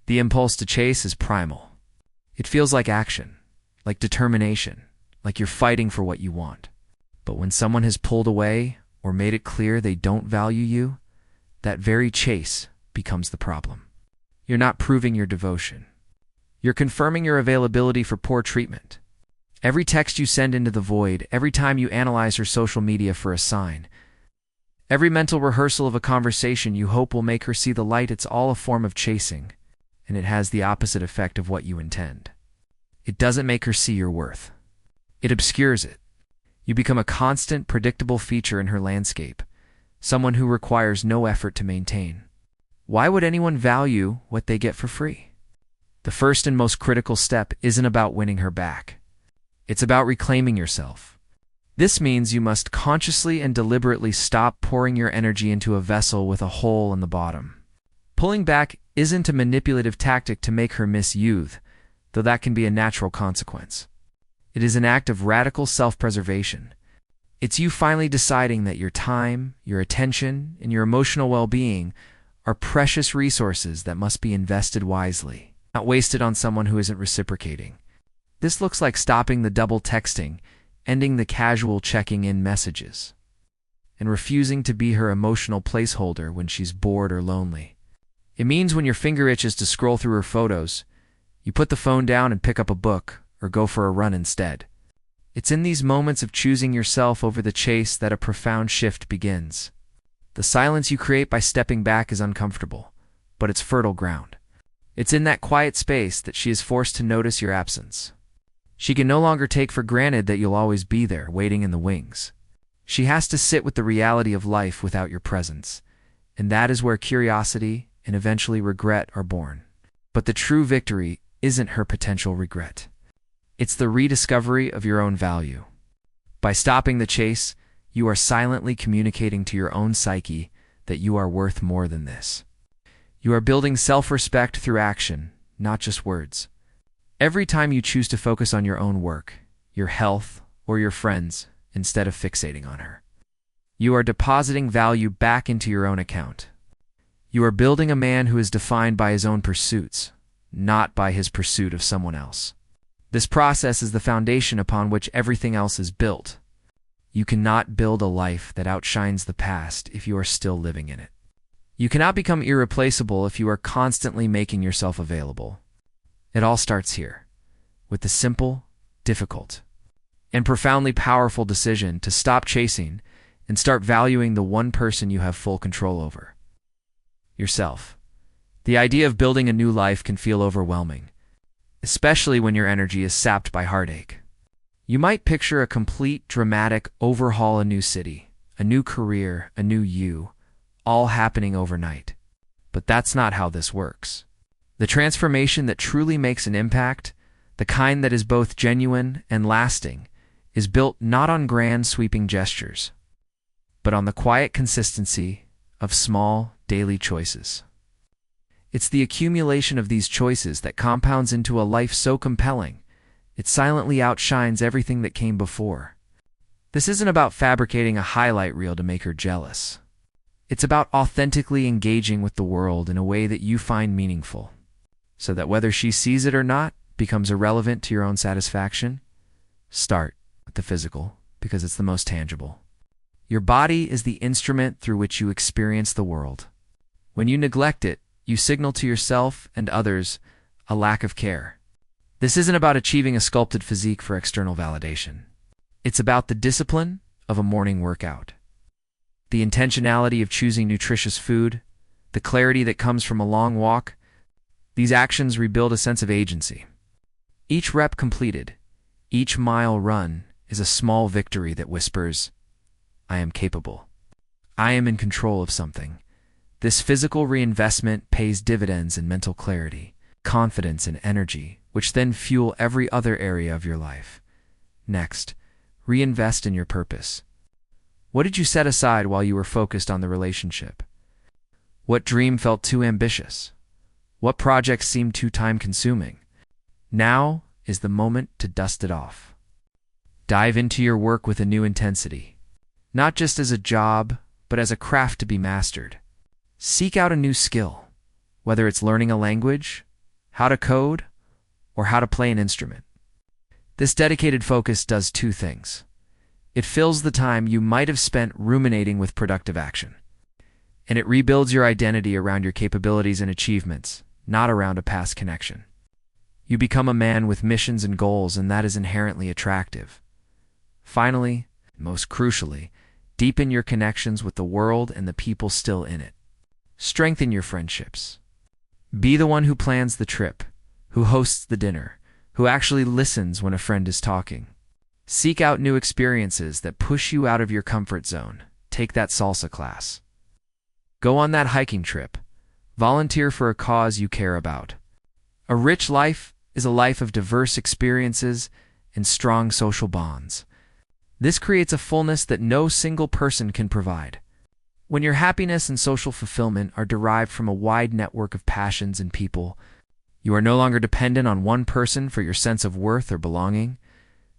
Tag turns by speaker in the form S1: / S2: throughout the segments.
S1: The impulse to chase is primal. It feels like action, like determination, like you're fighting for what you want. But when someone has pulled away or made it clear they don't value you, that very chase becomes the problem. You're not proving your devotion. You're confirming your availability for poor treatment. Every text you send into the void, every time you analyze her social media for a sign, every mental rehearsal of a conversation you hope will make her see the light, it's all a form of chasing, and it has the opposite effect of what you intend. It doesn't make her see your worth. It obscures it. You become a constant, predictable feature in her landscape, someone who requires no effort to maintain. Why would anyone value what they get for free? The first and most critical step isn't about winning her back. It's about reclaiming yourself. This means you must consciously and deliberately stop pouring your energy into a vessel with a hole in the bottom. Pulling back isn't a manipulative tactic to make her miss you, though that can be a natural consequence. It is an act of radical self-preservation. It's you finally deciding that your time, your attention, and your emotional well-being are precious resources that must be invested wisely, not wasted on someone who isn't reciprocating. This looks like stopping the double texting, ending the casual checking in messages, and refusing to be her emotional placeholder when she's bored or lonely. It means when your finger itches to scroll through her photos, you put the phone down and pick up a book or go for a run instead. It's in these moments of choosing yourself over the chase that a profound shift begins. The silence you create by stepping back is uncomfortable, but it's fertile ground. It's in that quiet space that she is forced to notice your absence. She can no longer take for granted that you'll always be there, waiting in the wings. She has to sit with the reality of life without your presence, and that is where curiosity and eventually regret are born. But the true victory isn't her potential regret. It's the rediscovery of your own value. By stopping the chase, you are silently communicating to your own psyche that you are worth more than this. You are building self-respect through action, not just words. Every time you choose to focus on your own work, your health, or your friends, instead of fixating on her, you are depositing value back into your own account. You are building a man who is defined by his own pursuits, not by his pursuit of someone else. This process is the foundation upon which everything else is built. You cannot build a life that outshines the past if you are still living in it. You cannot become irreplaceable if you are constantly making yourself available. It all starts here, with the simple, difficult, and profoundly powerful decision to stop chasing and start valuing the one person you have full control over: yourself. The idea of building a new life can feel overwhelming, especially when your energy is sapped by heartache. You might picture a complete, dramatic overhaul, a new city, a new career, a new you, all happening overnight. But that's not how this works. The transformation that truly makes an impact, the kind that is both genuine and lasting, is built not on grand sweeping gestures, but on the quiet consistency of small, daily choices. It's the accumulation of these choices that compounds into a life so compelling, it silently outshines everything that came before. This isn't about fabricating a highlight reel to make her jealous. It's about authentically engaging with the world in a way that you find meaningful, so that whether she sees it or not becomes irrelevant to your own satisfaction. Start with the physical, because it's the most tangible. Your body is the instrument through which you experience the world. When you neglect it, you signal to yourself and others a lack of care. This isn't about achieving a sculpted physique for external validation. It's about the discipline of a morning workout, the intentionality of choosing nutritious food, the clarity that comes from a long walk. These actions rebuild a sense of agency. Each rep completed, each mile run is a small victory that whispers, "I am capable. I am in control of something." This physical reinvestment pays dividends in mental clarity, confidence, and energy, which then fuel every other area of your life. Next, reinvest in your purpose. What did you set aside while you were focused on the relationship? What dream felt too ambitious? What project seemed too time-consuming? Now is the moment to dust it off. Dive into your work with a new intensity, not just as a job, but as a craft to be mastered. Seek out a new skill, whether it's learning a language, how to code, or how to play an instrument. This dedicated focus does two things. It fills the time you might have spent ruminating with productive action, and it rebuilds your identity around your capabilities and achievements, not around a past connection. You become a man with missions and goals, and that is inherently attractive. Finally, most crucially, deepen your connections with the world and the people still in it. Strengthen your friendships. Be the one who plans the trip, who hosts the dinner, who actually listens when a friend is talking. Seek out new experiences that push you out of your comfort zone. Take that salsa class. Go on that hiking trip. Volunteer for a cause you care about. A rich life is a life of diverse experiences and strong social bonds. This creates a fullness that no single person can provide. When your happiness and social fulfillment are derived from a wide network of passions and people, you are no longer dependent on one person for your sense of worth or belonging.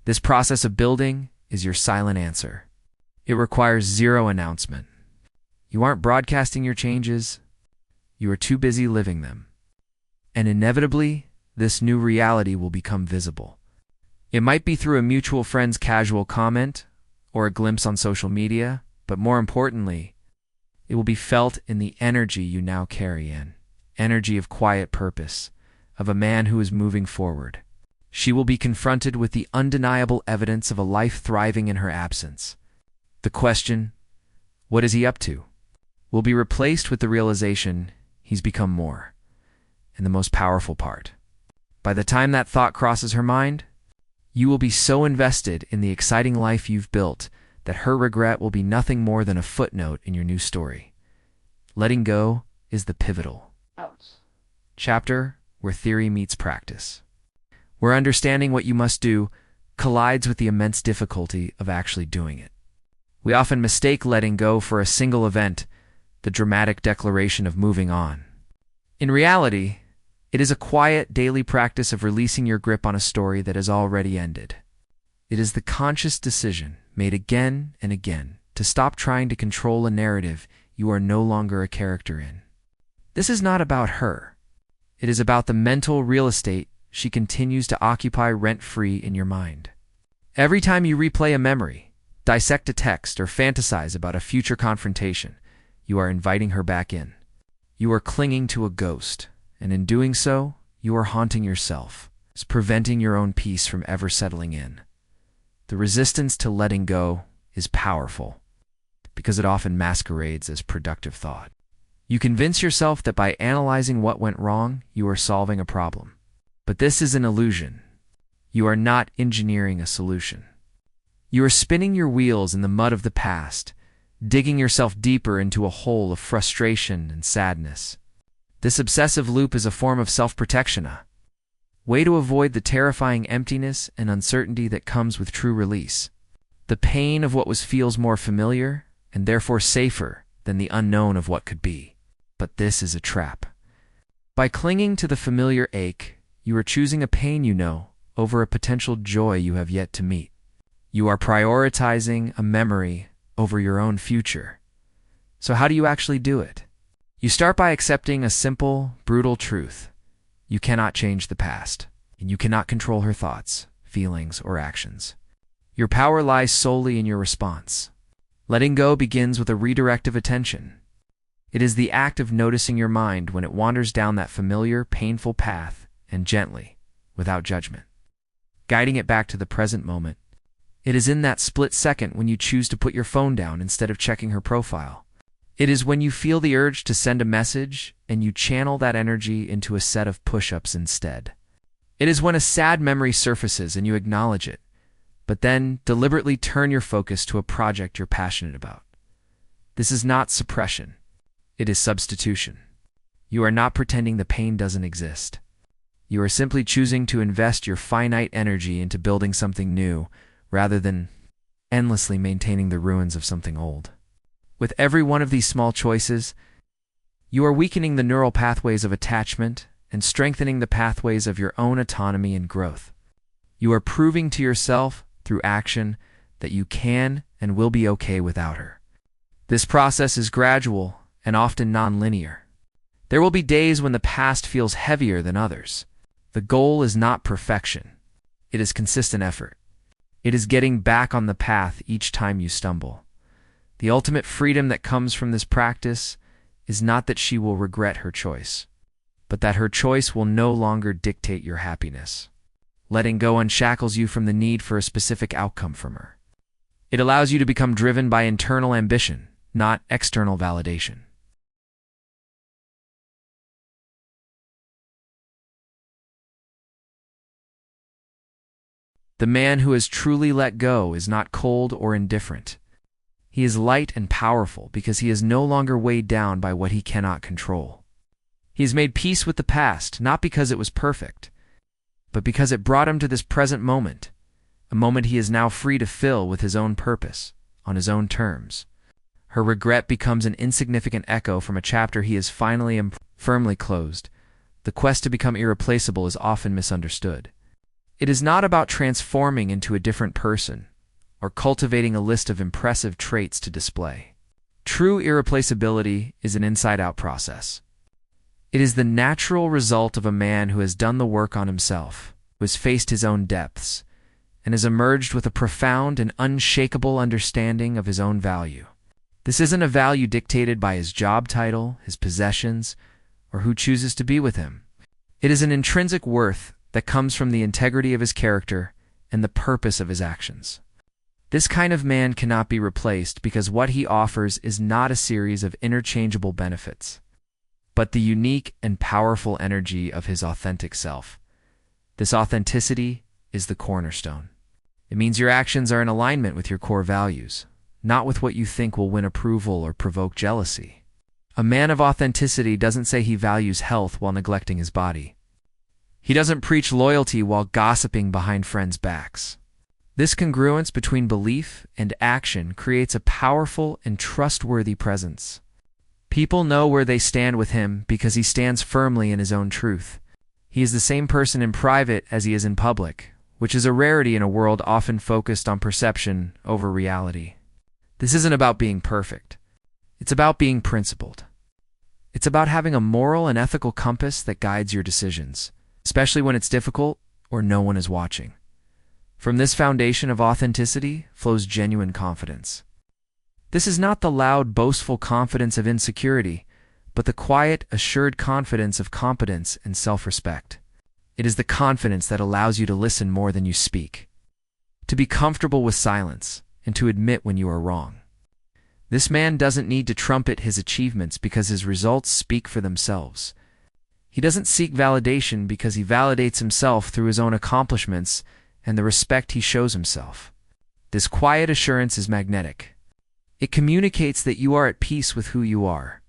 S1: This process of building is your silent answer. It requires zero announcement. You aren't broadcasting your changes. You are too busy living them. And inevitably, this new reality will become visible. It might be through a mutual friend's casual comment or a glimpse on social media, but more importantly, it will be felt in the energy you now carry in. Energy of quiet purpose, of a man who is moving forward. She will be confronted with the undeniable evidence of a life thriving in her absence. The question, what is he up to, will be replaced with the realization he's become more. And the most powerful part, by the time that thought crosses her mind, you will be so invested in the exciting life you've built that her regret will be nothing more than a footnote in your new story. Letting go is the pivotal chapter where theory meets practice, where understanding what you must do collides with the immense difficulty of actually doing it. We often mistake letting go for a single event, the dramatic declaration of moving on. In reality, it is a quiet daily practice of releasing your grip on a story that has already ended. It is the conscious decision, made again and again, to stop trying to control a narrative you are no longer a character in. This is not about her. It is about the mental real estate she continues to occupy rent-free in your mind. Every time you replay a memory, dissect a text, or fantasize about a future confrontation, you are inviting her back in. You are clinging to a ghost, and in doing so, you are haunting yourself, preventing your own peace from ever settling in. The resistance to letting go is powerful, because it often masquerades as productive thought. You convince yourself that by analyzing what went wrong, you are solving a problem. But this is an illusion. You are not engineering a solution. You are spinning your wheels in the mud of the past, digging yourself deeper into a hole of frustration and sadness. This obsessive loop is a form of self-protection, a way to avoid the terrifying emptiness and uncertainty that comes with true release. The pain of what feels more familiar, and therefore safer, than the unknown of what could be. But this is a trap. By clinging to the familiar ache, you are choosing a pain you know over a potential joy you have yet to meet. You are prioritizing a memory over your own future. So how do you actually do it? You start by accepting a simple, brutal truth. You cannot change the past, and you cannot control her thoughts, feelings, or actions. Your power lies solely in your response. Letting go begins with a redirect of attention. It is the act of noticing your mind when it wanders down that familiar, painful path, and gently, without judgment, guiding it back to the present moment. It is in that split second when you choose to put your phone down instead of checking her profile. It is when you feel the urge to send a message and you channel that energy into a set of push-ups instead. It is when a sad memory surfaces and you acknowledge it, but then deliberately turn your focus to a project you're passionate about. This is not suppression. It is substitution. You are not pretending the pain doesn't exist. You are simply choosing to invest your finite energy into building something new, rather than endlessly maintaining the ruins of something old. With every one of these small choices, you are weakening the neural pathways of attachment and strengthening the pathways of your own autonomy and growth. You are proving to yourself, through action, that you can and will be okay without her. This process is gradual and often non-linear. There will be days when the past feels heavier than others. The goal is not perfection. It is consistent effort. It is getting back on the path each time you stumble. The ultimate freedom that comes from this practice is not that she will regret her choice, but that her choice will no longer dictate your happiness. Letting go unshackles you from the need for a specific outcome from her. It allows you to become driven by internal ambition, not external validation. The man who has truly let go is not cold or indifferent. He is light and powerful because he is no longer weighed down by what he cannot control. He has made peace with the past, not because it was perfect, but because it brought him to this present moment, a moment he is now free to fill with his own purpose, on his own terms. Her regret becomes an insignificant echo from a chapter he has finally and firmly closed. The quest to become irreplaceable is often misunderstood. It is not about transforming into a different person or cultivating a list of impressive traits to display. True irreplaceability is an inside-out process. It is the natural result of a man who has done the work on himself, who has faced his own depths, and has emerged with a profound and unshakable understanding of his own value. This isn't a value dictated by his job title, his possessions, or who chooses to be with him. It is an intrinsic worth that comes from the integrity of his character and the purpose of his actions. This kind of man cannot be replaced because what he offers is not a series of interchangeable benefits, but the unique and powerful energy of his authentic self. This authenticity is the cornerstone. It means your actions are in alignment with your core values, not with what you think will win approval or provoke jealousy. A man of authenticity doesn't say he values health while neglecting his body. He doesn't preach loyalty while gossiping behind friends' backs. This congruence between belief and action creates a powerful and trustworthy presence. People know where they stand with him because he stands firmly in his own truth. He is the same person in private as he is in public, which is a rarity in a world often focused on perception over reality. This isn't about being perfect. It's about being principled. It's about having a moral and ethical compass that guides your decisions, especially when it's difficult or no one is watching. From this foundation of authenticity flows genuine confidence. This is not the loud, boastful confidence of insecurity, but the quiet, assured confidence of competence and self-respect. It is the confidence that allows you to listen more than you speak, to be comfortable with silence, and to admit when you are wrong. This man doesn't need to trumpet his achievements because his results speak for themselves. He doesn't seek validation because he validates himself through his own accomplishments and the respect he shows himself. This quiet assurance is magnetic. It communicates that you are at peace with who you are,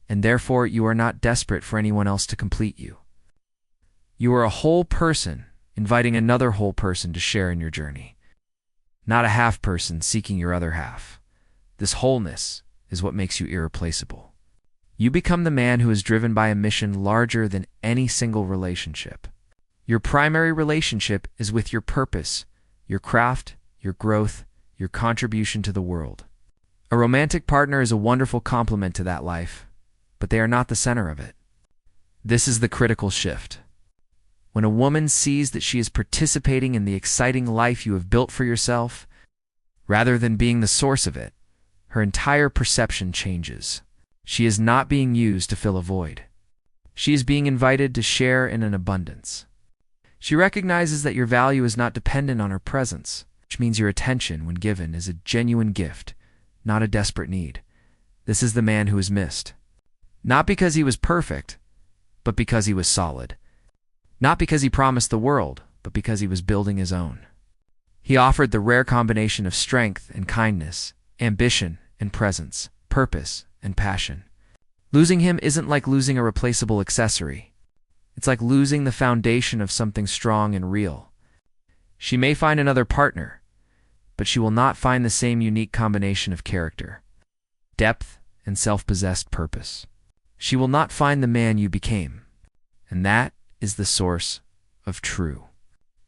S1: and therefore you are not desperate for anyone else to complete you. You are a whole person, inviting another whole person to share in your journey, not a half person seeking your other half. This wholeness is what makes you irreplaceable. You become the man who is driven by a mission larger than any single relationship. Your primary relationship is with your purpose, your craft, your growth, your contribution to the world. A romantic partner is a wonderful complement to that life, but they are not the center of it. This is the critical shift. When a woman sees that she is participating in the exciting life you have built for yourself, rather than being the source of it, her entire perception changes. She is not being used to fill a void. She is being invited to share in an abundance. She recognizes that your value is not dependent on her presence, which means your attention, when given, is a genuine gift, not a desperate need. This is the man who is missed. Not because he was perfect, but because he was solid. Not because he promised the world, but because he was building his own. He offered the rare combination of strength and kindness, ambition and presence, purpose and passion. Losing him isn't like losing a replaceable accessory. It's like losing the foundation of something strong and real. She may find another partner, but she will not find the same unique combination of character, depth, and self-possessed purpose. She will not find the man you became, and that is the source of true,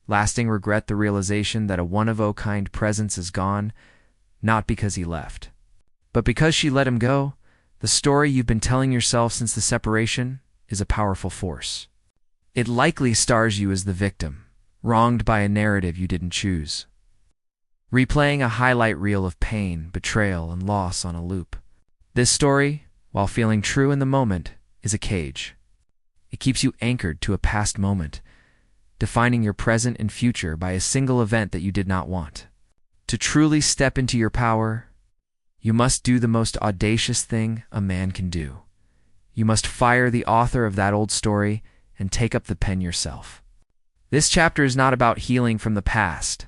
S1: lasting regret, the realization that a one-of-a-kind presence is gone, not because he left, but because she let him go. The story you've been telling yourself since the separation is a powerful force. It likely stars you as the victim, wronged by a narrative you didn't choose, replaying a highlight reel of pain, betrayal, and loss on a loop. This story, while feeling true in the moment, is a cage. It keeps you anchored to a past moment, defining your present and future by a single event that you did not want. To truly step into your power, you must do the most audacious thing a man can do. You must fire the author of that old story and take up the pen yourself. This chapter is not about healing from the past.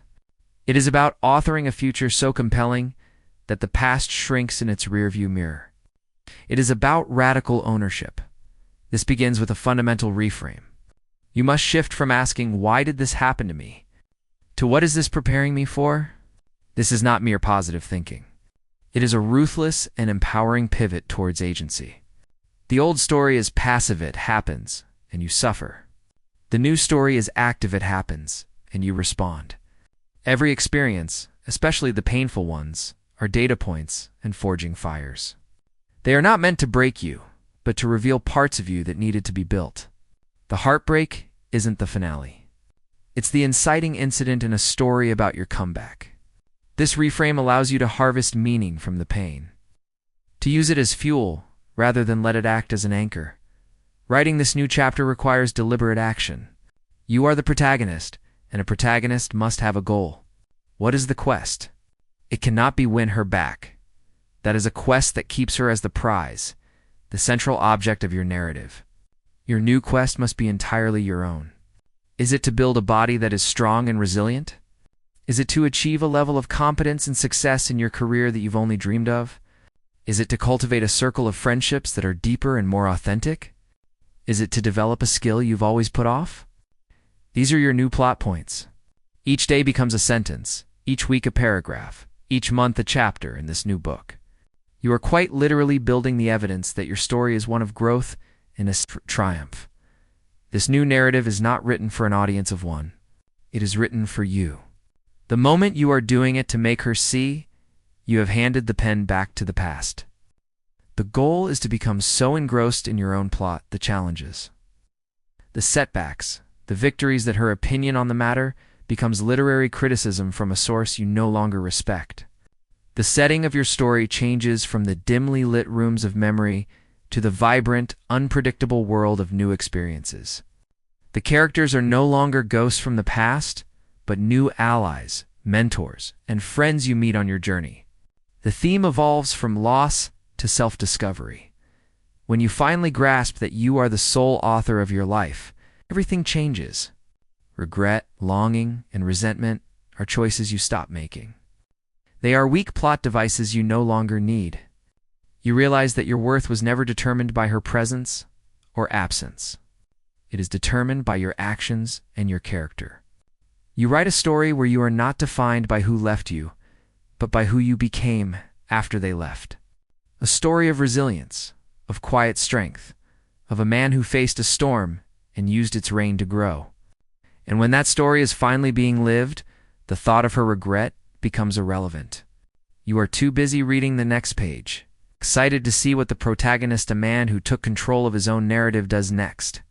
S1: It is about authoring a future so compelling that the past shrinks in its rearview mirror. It is about radical ownership. This begins with a fundamental reframe. You must shift from asking, "Why did this happen to me?" to "What is this preparing me for?" This is not mere positive thinking. It is a ruthless and empowering pivot towards agency. The old story is passive, it happens, and you suffer. The new story is active, it happens, and you respond. Every experience, especially the painful ones, are data points and forging fires. They are not meant to break you, but to reveal parts of you that needed to be built. The heartbreak isn't the finale. It's the inciting incident in a story about your comeback. This reframe allows you to harvest meaning from the pain, to use it as fuel rather than let it act as an anchor. Writing this new chapter requires deliberate action. You are the protagonist, and a protagonist must have a goal. What is the quest? It cannot be win her back. That is a quest that keeps her as the prize, the central object of your narrative. Your new quest must be entirely your own. Is it to build a body that is strong and resilient? Is it to achieve a level of competence and success in your career that you've only dreamed of? Is it to cultivate a circle of friendships that are deeper and more authentic? Is it to develop a skill you've always put off? These are your new plot points. Each day becomes a sentence, each week a paragraph, each month a chapter in this new book. You are quite literally building the evidence that your story is one of growth and a triumph. This new narrative is not written for an audience of one. It is written for you. The moment you are doing it to make her see, you have handed the pen back to the past. The goal is to become so engrossed in your own plot, the challenges, the setbacks, the victories, that her opinion on the matter becomes literary criticism from a source you no longer respect. The setting of your story changes from the dimly lit rooms of memory to the vibrant, unpredictable world of new experiences. The characters are no longer ghosts from the past, but new allies, mentors, and friends you meet on your journey. The theme evolves from loss to self-discovery. When you finally grasp that you are the sole author of your life, everything changes. Regret, longing, and resentment are choices you stop making. They are weak plot devices you no longer need. You realize that your worth was never determined by her presence or absence. It is determined by your actions and your character. You write a story where you are not defined by who left you, but by who you became after they left. A story of resilience, of quiet strength, of a man who faced a storm and used its rain to grow. And when that story is finally being lived, the thought of her regret becomes irrelevant. You are too busy reading the next page, excited to see what the protagonist, a man who took control of his own narrative, does next.